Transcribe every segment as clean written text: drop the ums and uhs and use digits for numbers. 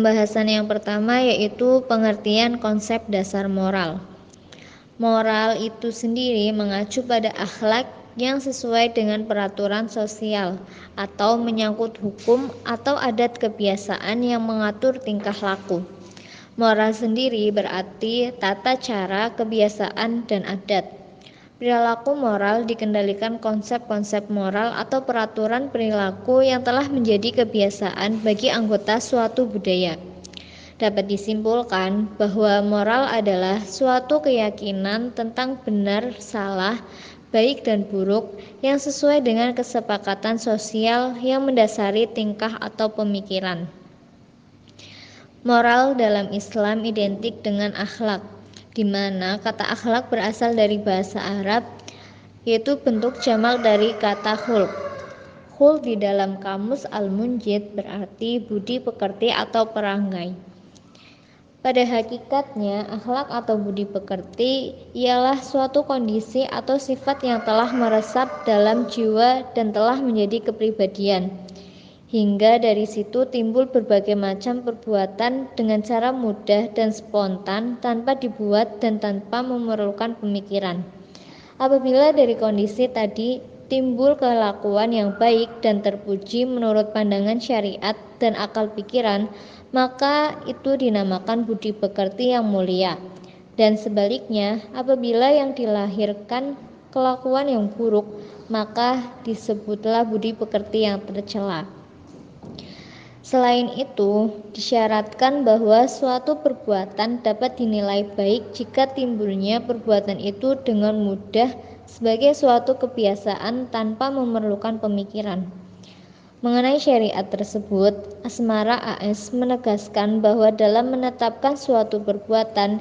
Pembahasan yang pertama yaitu pengertian konsep dasar moral. Moral itu sendiri mengacu pada akhlak yang sesuai dengan peraturan sosial atau menyangkut hukum atau adat kebiasaan yang mengatur tingkah laku. Moral sendiri berarti tata cara, kebiasaan, dan adat. Perilaku moral dikendalikan konsep-konsep moral atau peraturan perilaku yang telah menjadi kebiasaan bagi anggota suatu budaya. Dapat disimpulkan bahwa moral adalah suatu keyakinan tentang benar, salah, baik dan buruk yang sesuai dengan kesepakatan sosial yang mendasari tingkah atau pemikiran. Moral dalam Islam identik dengan akhlak, di mana kata akhlak berasal dari bahasa Arab, yaitu bentuk jamak dari kata khulq. Khulq di dalam kamus Al-Munjid berarti budi pekerti atau perangai. Pada hakikatnya, akhlak atau budi pekerti ialah suatu kondisi atau sifat yang telah meresap dalam jiwa dan telah menjadi kepribadian. Hingga dari situ timbul berbagai macam perbuatan dengan cara mudah dan spontan tanpa dibuat dan tanpa memerlukan pemikiran. Apabila dari kondisi tadi timbul kelakuan yang baik dan terpuji menurut pandangan syariat dan akal pikiran, maka itu dinamakan budi pekerti yang mulia. Dan sebaliknya, apabila yang dilahirkan kelakuan yang buruk, maka disebutlah budi pekerti yang tercela. Selain itu, disyaratkan bahwa suatu perbuatan dapat dinilai baik jika timbulnya perbuatan itu dengan mudah sebagai suatu kebiasaan tanpa memerlukan pemikiran. Mengenai syariat tersebut, Asmara AS menegaskan bahwa dalam menetapkan suatu perbuatan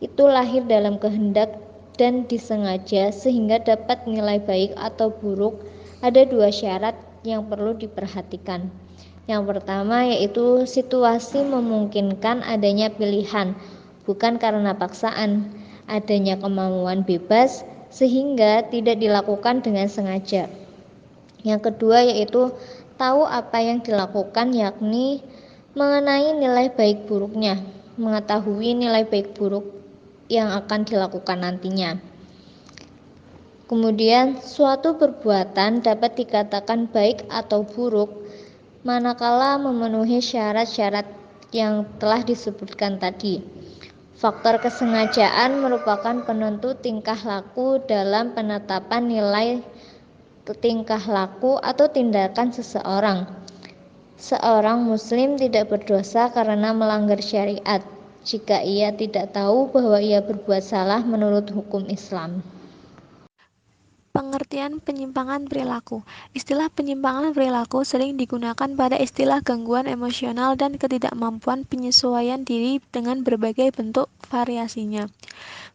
itu lahir dalam kehendak dan disengaja sehingga dapat nilai baik atau buruk, ada dua syarat yang perlu diperhatikan. Yang pertama yaitu situasi memungkinkan adanya pilihan, bukan karena paksaan, adanya kemauan bebas sehingga tidak dilakukan dengan sengaja. Yang kedua yaitu tahu apa yang dilakukan, yakni mengenai nilai baik buruknya, mengetahui nilai baik buruk yang akan dilakukan nantinya. Kemudian suatu perbuatan dapat dikatakan baik atau buruk manakala memenuhi syarat-syarat yang telah disebutkan tadi. Faktor kesengajaan merupakan penentu tingkah laku dalam penetapan nilai tingkah laku atau tindakan seseorang. Seorang muslim tidak berdosa karena melanggar syariat jika ia tidak tahu bahwa ia berbuat salah menurut hukum Islam. Pengertian penyimpangan perilaku. Istilah penyimpangan perilaku sering digunakan pada istilah gangguan emosional dan ketidakmampuan penyesuaian diri dengan berbagai bentuk variasinya.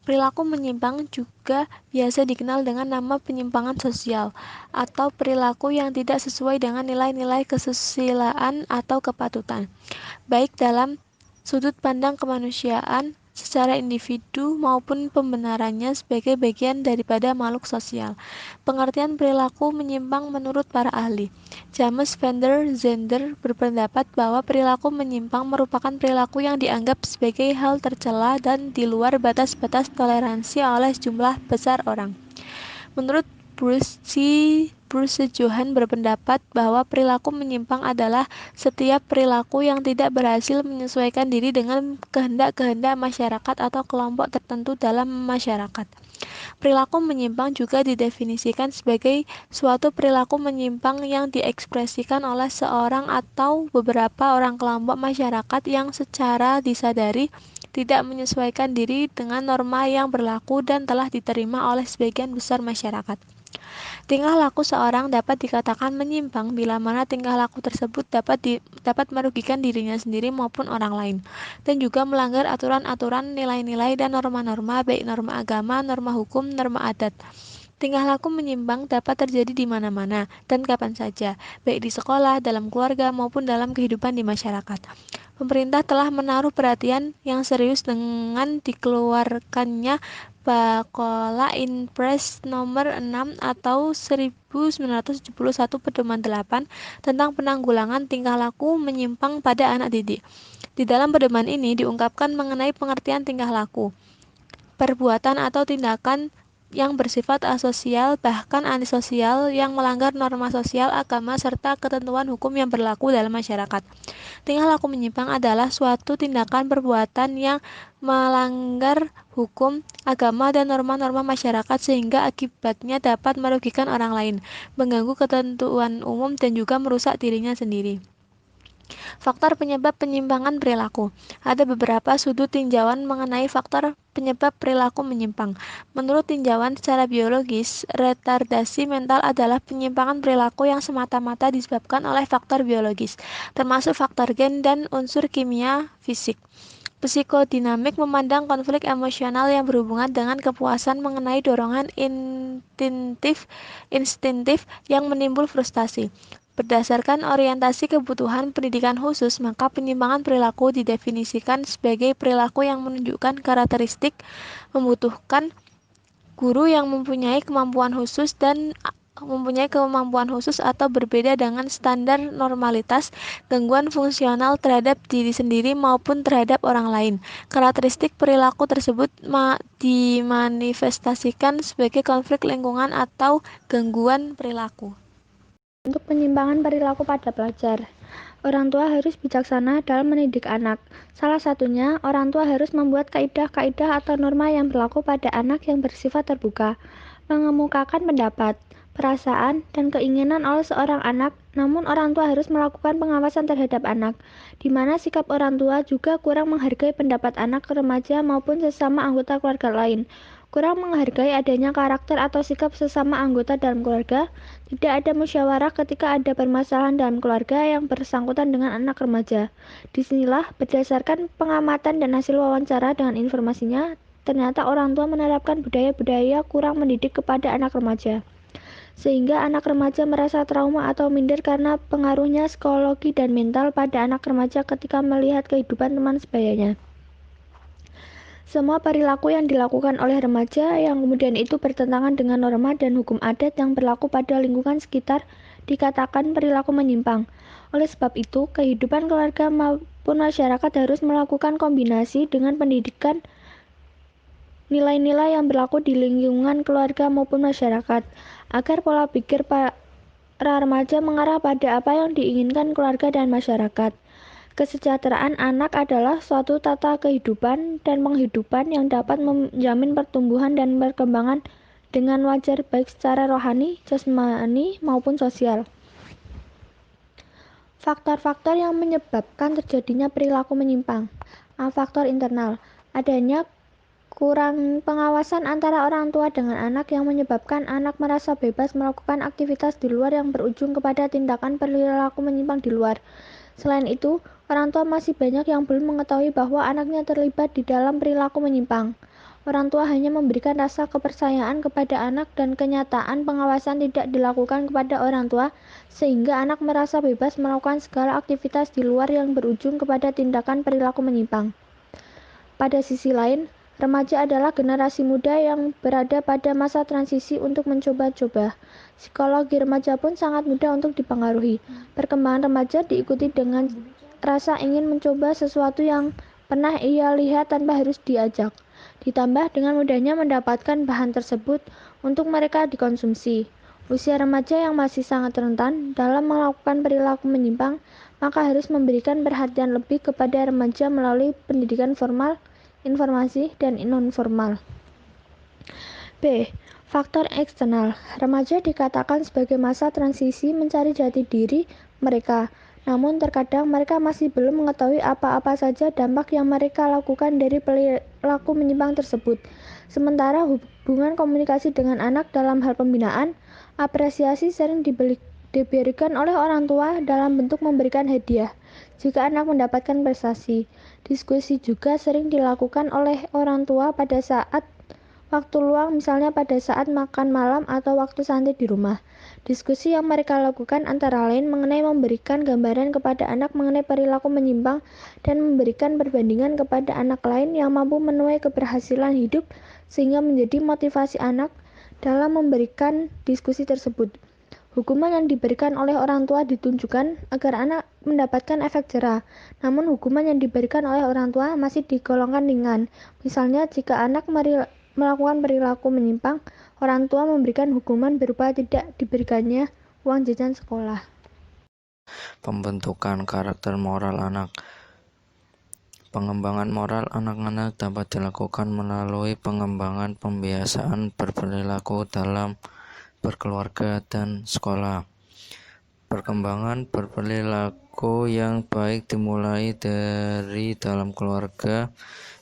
Perilaku menyimpang juga biasa dikenal dengan nama penyimpangan sosial atau perilaku yang tidak sesuai dengan nilai-nilai kesusilaan atau kepatutan, baik dalam sudut pandang kemanusiaan secara individu maupun pembenarannya sebagai bagian daripada makhluk sosial. Pengertian perilaku menyimpang menurut para ahli. James Van der Zender berpendapat bahwa perilaku menyimpang merupakan perilaku yang dianggap sebagai hal tercela dan di luar batas-batas toleransi oleh jumlah besar orang. Menurut Bruce Johan berpendapat bahwa perilaku menyimpang adalah setiap perilaku yang tidak berhasil menyesuaikan diri dengan kehendak-kehendak masyarakat atau kelompok tertentu dalam masyarakat. Perilaku menyimpang juga didefinisikan sebagai suatu perilaku menyimpang yang diekspresikan oleh seorang atau beberapa orang kelompok masyarakat yang secara disadari tidak menyesuaikan diri dengan norma yang berlaku dan telah diterima oleh sebagian besar masyarakat. Tingkah laku seorang dapat dikatakan menyimpang bila mana tingkah laku tersebut dapat merugikan dirinya sendiri maupun orang lain, dan juga melanggar aturan-aturan, nilai-nilai, dan norma-norma, baik norma agama, norma hukum, norma adat, Tingkah laku menyimpang dapat terjadi di mana-mana dan kapan saja, baik di sekolah, dalam keluarga, maupun dalam kehidupan di masyarakat. Pemerintah telah menaruh perhatian yang serius dengan dikeluarkannya Bakola Inpres nomor 6 atau 1971 Pedoman 8 tentang penanggulangan tingkah laku menyimpang pada anak didik. Di dalam pedoman ini diungkapkan mengenai pengertian tingkah laku, perbuatan atau tindakan yang bersifat asosial bahkan antisosial yang melanggar norma sosial, agama, serta ketentuan hukum yang berlaku dalam masyarakat. Tingkah laku menyimpang adalah suatu tindakan perbuatan yang melanggar hukum, agama, dan norma-norma masyarakat sehingga akibatnya dapat merugikan orang lain, mengganggu ketentuan umum, dan juga merusak dirinya sendiri. Faktor penyebab penyimpangan perilaku. Ada beberapa sudut tinjauan mengenai faktor penyebab perilaku menyimpang. Menurut tinjauan secara biologis, retardasi mental adalah penyimpangan perilaku yang semata-mata disebabkan oleh faktor biologis, termasuk faktor gen dan unsur kimia fisik. Psikodinamik memandang konflik emosional yang berhubungan dengan kepuasan mengenai dorongan instintif yang menimbul frustasi. Berdasarkan orientasi kebutuhan pendidikan khusus, maka penyimpangan perilaku didefinisikan sebagai perilaku yang menunjukkan karakteristik membutuhkan guru yang mempunyai kemampuan khusus atau berbeda dengan standar normalitas, gangguan fungsional terhadap diri sendiri maupun terhadap orang lain. Karakteristik perilaku tersebut dimanifestasikan sebagai konflik lingkungan atau gangguan perilaku. Untuk penyimpangan perilaku pada pelajar, orang tua harus bijaksana dalam mendidik anak. Salah satunya, orang tua harus membuat kaidah-kaidah atau norma yang berlaku pada anak yang bersifat terbuka, mengemukakan pendapat, perasaan, dan keinginan oleh seorang anak, namun orang tua harus melakukan pengawasan terhadap anak, di mana sikap orang tua juga kurang menghargai pendapat anak remaja maupun sesama anggota keluarga lain. Kurang menghargai adanya karakter atau sikap sesama anggota dalam keluarga, tidak ada musyawarah ketika ada permasalahan dalam keluarga yang bersangkutan dengan anak remaja. Disinilah, berdasarkan pengamatan dan hasil wawancara dengan informasinya, ternyata orang tua menerapkan budaya-budaya kurang mendidik kepada anak remaja. Sehingga anak remaja merasa trauma atau minder karena pengaruhnya psikologi dan mental pada anak remaja ketika melihat kehidupan teman sebayanya. Semua perilaku yang dilakukan oleh remaja yang kemudian itu bertentangan dengan norma dan hukum adat yang berlaku pada lingkungan sekitar dikatakan perilaku menyimpang. Oleh sebab itu, kehidupan keluarga maupun masyarakat harus melakukan kombinasi dengan pendidikan nilai-nilai yang berlaku di lingkungan keluarga maupun masyarakat, agar pola pikir para remaja mengarah pada apa yang diinginkan keluarga dan masyarakat. Kesejahteraan anak adalah suatu tata kehidupan dan penghidupan yang dapat menjamin pertumbuhan dan perkembangan dengan wajar baik secara rohani, jasmani, maupun sosial. Faktor-faktor yang menyebabkan terjadinya perilaku menyimpang. Faktor internal. Adanya kurang pengawasan antara orang tua dengan anak yang menyebabkan anak merasa bebas melakukan aktivitas di luar yang berujung kepada tindakan perilaku menyimpang di luar. Selain itu, orang tua masih banyak yang belum mengetahui bahwa anaknya terlibat di dalam perilaku menyimpang. Orang tua hanya memberikan rasa kepercayaan kepada anak dan kenyataan pengawasan tidak dilakukan kepada orang tua, sehingga anak merasa bebas melakukan segala aktivitas di luar yang berujung kepada tindakan perilaku menyimpang. Pada sisi lain, remaja adalah generasi muda yang berada pada masa transisi untuk mencoba-coba. Psikologi remaja pun sangat mudah untuk dipengaruhi. Perkembangan remaja diikuti dengan rasa ingin mencoba sesuatu yang pernah ia lihat tanpa harus diajak. Ditambah dengan mudahnya mendapatkan bahan tersebut untuk mereka dikonsumsi. Usia remaja yang masih sangat rentan dalam melakukan perilaku menyimpang, maka harus memberikan perhatian lebih kepada remaja melalui pendidikan formal, informasi, dan non-formal. B. Faktor eksternal. Remaja dikatakan sebagai masa transisi mencari jati diri mereka. Namun terkadang mereka masih belum mengetahui apa-apa saja dampak yang mereka lakukan dari perilaku menyimpang tersebut. Sementara hubungan komunikasi dengan anak dalam hal pembinaan, apresiasi sering diberikan oleh orang tua dalam bentuk memberikan hadiah jika anak mendapatkan prestasi. Diskusi juga sering dilakukan oleh orang tua pada saat waktu luang, misalnya pada saat makan malam atau waktu santai di rumah. Diskusi yang mereka lakukan antara lain mengenai memberikan gambaran kepada anak mengenai perilaku menyimpang dan memberikan perbandingan kepada anak lain yang mampu menuai keberhasilan hidup sehingga menjadi motivasi anak dalam memberikan diskusi tersebut. Hukuman yang diberikan oleh orang tua ditunjukkan agar anak mendapatkan efek jera. Namun hukuman yang diberikan oleh orang tua masih digolongkan ringan. Misalnya jika anak melakukan perilaku menyimpang, orang tua memberikan hukuman berupa tidak diberikannya uang jajan sekolah. Pembentukan karakter moral anak. Pengembangan moral anak-anak dapat dilakukan melalui pengembangan pembiasaan berperilaku dalam berkeluarga dan sekolah. Perkembangan berperilaku yang baik dimulai dari dalam keluarga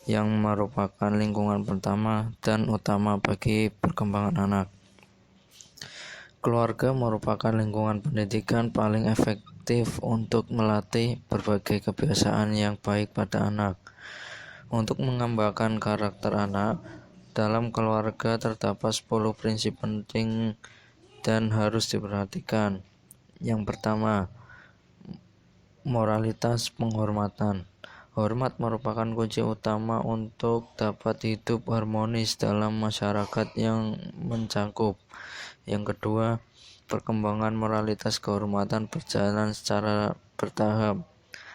yang merupakan lingkungan pertama dan utama bagi perkembangan anak. Keluarga merupakan lingkungan pendidikan paling efektif untuk melatih berbagai kebiasaan yang baik pada anak. Untuk mengembangkan karakter anak, dalam keluarga terdapat 10 prinsip penting dan harus diperhatikan. Yang pertama, moralitas penghormatan. Hormat merupakan kunci utama untuk dapat hidup harmonis dalam masyarakat yang mencakup. Yang kedua, perkembangan moralitas kehormatan berjalan secara bertahap.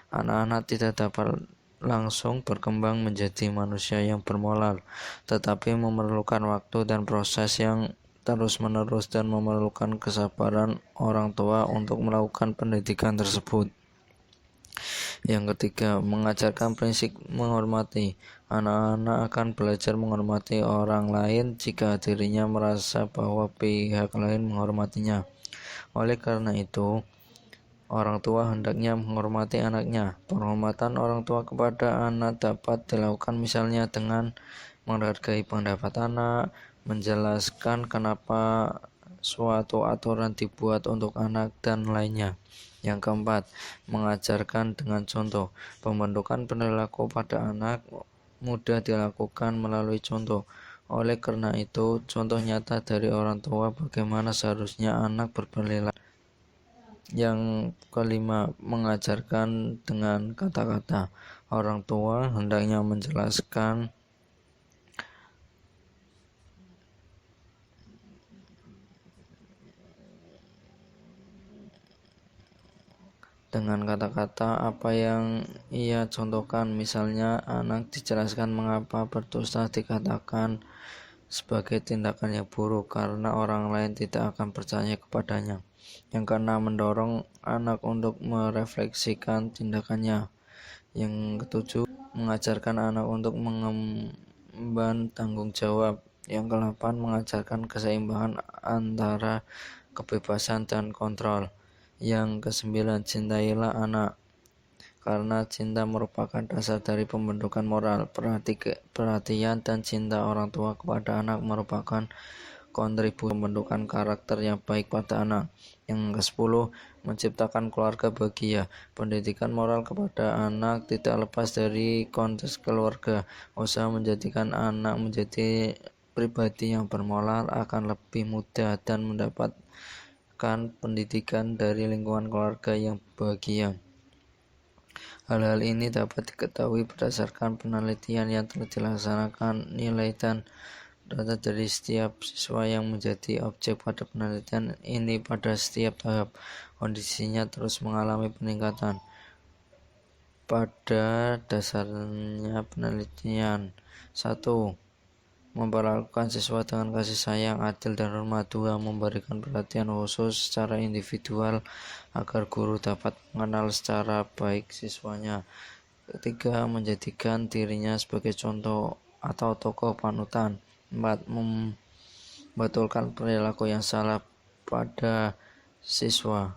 Anak-anak tidak dapat langsung berkembang menjadi manusia yang bermoral, tetapi memerlukan waktu dan proses yang terus-menerus dan memerlukan kesabaran orang tua untuk melakukan pendidikan tersebut. Yang ketiga, mengajarkan prinsip menghormati. Anak-anak akan belajar menghormati orang lain jika dirinya merasa bahwa pihak lain menghormatinya. Oleh karena itu, orang tua hendaknya menghormati anaknya. Penghormatan orang tua kepada anak dapat dilakukan misalnya dengan menghargai pendapat anak, menjelaskan kenapa suatu aturan dibuat untuk anak, dan lainnya. Yang keempat, mengajarkan dengan contoh. Pembentukan perilaku pada anak mudah dilakukan melalui contoh. Oleh karena itu, contoh nyata dari orang tua bagaimana seharusnya anak berperilaku. Yang kelima, mengajarkan dengan kata-kata. Orang tua hendaknya menjelaskan dengan kata-kata apa yang ia contohkan. Misalnya, anak dijelaskan mengapa berdosa dikatakan sebagai tindakan yang buruk karena orang lain tidak akan percaya kepadanya. Yang keenam, mendorong anak untuk merefleksikan tindakannya. Yang ketujuh, mengajarkan anak untuk mengemban tanggung jawab. Yang kedelapan, mengajarkan keseimbangan antara kebebasan dan kontrol. Yang kesembilan, cintailah anak, karena cinta merupakan dasar dari pembentukan moral. Perhatian dan cinta orang tua kepada anak merupakan kontribusi pembentukan karakter yang baik pada anak. Yang ke-10, menciptakan keluarga bahagia. Pendidikan moral kepada anak tidak lepas dari konteks keluarga. Usaha menjadikan anak menjadi pribadi yang bermoral akan lebih mudah dan mendapatkan pendidikan dari lingkungan keluarga yang bahagia. Hal-hal ini dapat diketahui berdasarkan penelitian yang telah dilaksanakan. Nilai dan data dari setiap siswa yang menjadi objek pada penelitian ini pada setiap tahap kondisinya terus mengalami peningkatan. Pada dasarnya penelitian 1. Memperlakukan siswa dengan kasih sayang, adil, dan hormat. 2. Memberikan perhatian khusus secara individual agar guru dapat mengenal secara baik siswanya. 3. Menjadikan dirinya sebagai contoh atau tokoh panutan. 4. Membetulkan perilaku yang salah pada siswa.